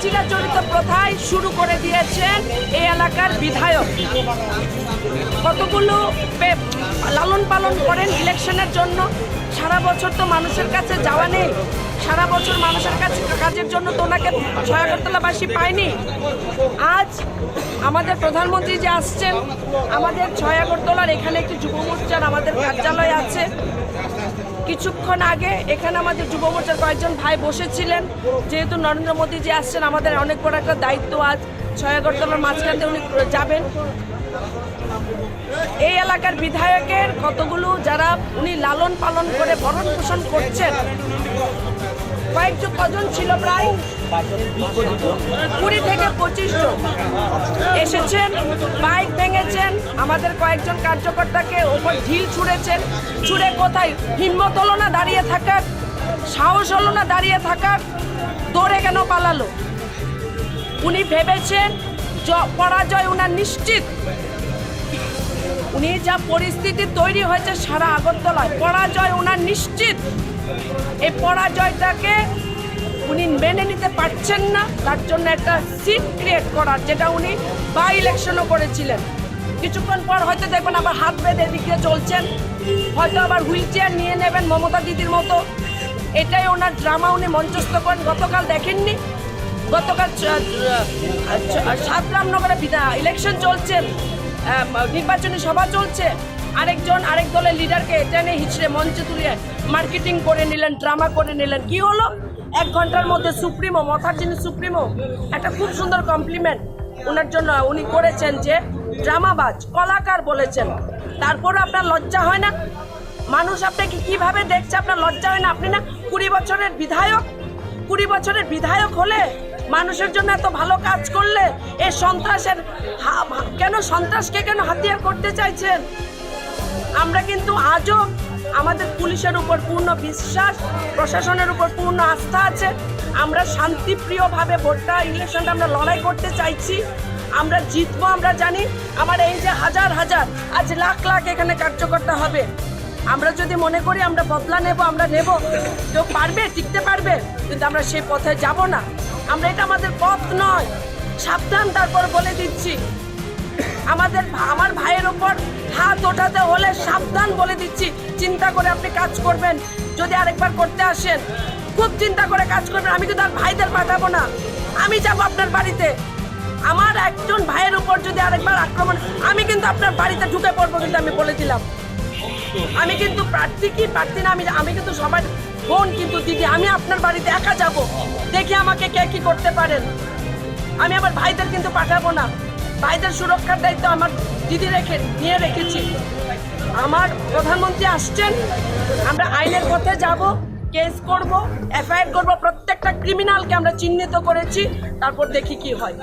চিরাচরিত প্রথায় শুরু করে দিয়েছেন এই এলাকার বিধায়ক। কতগুলো লালন পালন করেন ইলেকশনের জন্য। সারা বছর তো মানুষের কাছে যাওয়া নেই, সারা বছর মানুষের কাছে কাজের জন্য তো ওনাকে ছয়াগরতলাবাসী পায়নি। আজ আমাদের প্রধানমন্ত্রী যে আসছেন, আমাদের ছয়াগরতলার এখানে একটি যুব মোর্চার আমাদের কার্যালয় আছে। কিছুক্ষণ আগে এখানে আমাদের যুব মোর্চার কয়েকজন ভাই বসেছিলেন। যেহেতু নরেন্দ্র মোদী যে আসছেন, আমাদের অনেক বড় একটা দায়িত্ব। আজ ছয়াগরতলার মাঝখানে উনি যাবেন। এই এলাকার বিধায়কের কতগুলো যারা উনি লালন পালন করে ভরণ পোষণ করছেন, কজন ছিল, প্রায় 20 থেকে 25 জন এসেছেন, বাইক ভেঙেছেন, আমাদের কয়েকজন কার্যকর্তাকে ওপর ঢিল ছুঁড়েছেন। ছুঁড়ে কোথায়? হিম্মত হলো না দাঁড়িয়ে থাকার, সাহস হলো না দাঁড়িয়ে থাকার, দৌড়ে কেন পালালো? উনি ভেবেছেন পরাজয় উনার নিশ্চিত। উনি যা পরিস্থিতি তৈরি হয়েছে সারা আগরতলায়, পরাজয় উনার নিশ্চিত। এই পরাজয়টাকে উনি মেনে নিতে পারছেন না, তার জন্য একটা সিট ক্রিয়েট করার, যেটা উনি বাই ইলেকশনও করেছিলেন। কিছুক্ষণ পর হয়তো দেখবেন আবার হাত বেঁধে দিকে চলছেন, হয়তো আবার হুইল চেয়ার নিয়ে নেবেন মমতা দিদির মতো। এটাই ওনার ড্রামা উনি মঞ্চস্থ করেন। গতকাল দেখেননি? গতকাল সাতরামনগরে ইলেকশন চলছে, নির্বাচনী সভা চলছে, আরেক দলের লিডারকে টেনে হিচড়ে মঞ্চে তুলে মার্কেটিং করে নিলেন, ড্রামা করে নিলেন। কি হলো? 1 ঘন্টার মধ্যে সুপ্রিমো, মাথার যিনি সুপ্রিমো, একটা খুব সুন্দর কমপ্লিমেন্ট ওনার জন্য উনি করেছেন যে ড্রামাবাজ, কলাকার বলেছেন। তারপরে আপনার লজ্জা হয় না? মানুষ আপনাকে কিভাবে দেখছে, আপনার লজ্জা হয় না? আপনি না 20 বছরের বিধায়ক, 20 বছরের বিধায়ক হলে, মানুষের জন্য এত ভালো কাজ করলে, এই সন্ত্রাসের সন্ত্রাসকে কেন হাতিয়ার করতে চাইছেন? আমরা কিন্তু আজও আমাদের পুলিশের উপর পূর্ণ বিশ্বাস, প্রশাসনের উপর পূর্ণ আস্থা আছে। আমরা শান্তিপ্রিয়ভাবে ভোটটা ইলেকশনটা আমরা লড়াই করতে চাইছি। আমরা জিতবো, আমরা জানি। আমার এই যে হাজার হাজার, আজ লাখ লাখ এখানে কার্যকর্তা হবে, আমরা যদি মনে করি আমরা বদলা নেব, আমরা নেব। কেউ পারবে, টিকতে পারবে, কিন্তু আমরা সেই পথে যাব না। এটা আমাদের পথ নয়, সাবধান। তারপর বলে দিচ্ছি, আমার ভাইয়ের ওপর হাত ওঠাতে হলে সাবধান, বলে দিচ্ছি। চিন্তা করে আপনি কাজ করবেন। যদি আরেকবার করতে আসেন, খুব চিন্তা করে কাজ করবেন। আমি কিন্তু আর ভাইদের পাঠাবো না, আমি যাব আপনার বাড়িতে। আমার একজন ভাইয়ের উপর যদি আরেকবার আক্রমণ, আমি কিন্তু আপনার বাড়িতে ঢুকে পড়বো, কিন্তু আমি বলে দিলাম। আমি কিন্তু প্রার্থী না, আমি কিন্তু সবার বোন, কিন্তু দিদি। আমি আপনার বাড়িতে একা যাব, দেখি আমাকে কে কি করতে পারেন। আমি আমার ভাইদের কিন্তু পাঠাবো না। ভাইদের সুরক্ষার দায়িত্ব আমার দিদি নিয়ে রেখেছি। আমার প্রধানমন্ত্রী আসছেন, আমরা আইনের পথে যাব, কেস করব, এফআইআর করব। প্রত্যেকটা ক্রিমিনালকে আমরা চিহ্নিত করেছি, তারপর দেখি কি হয়।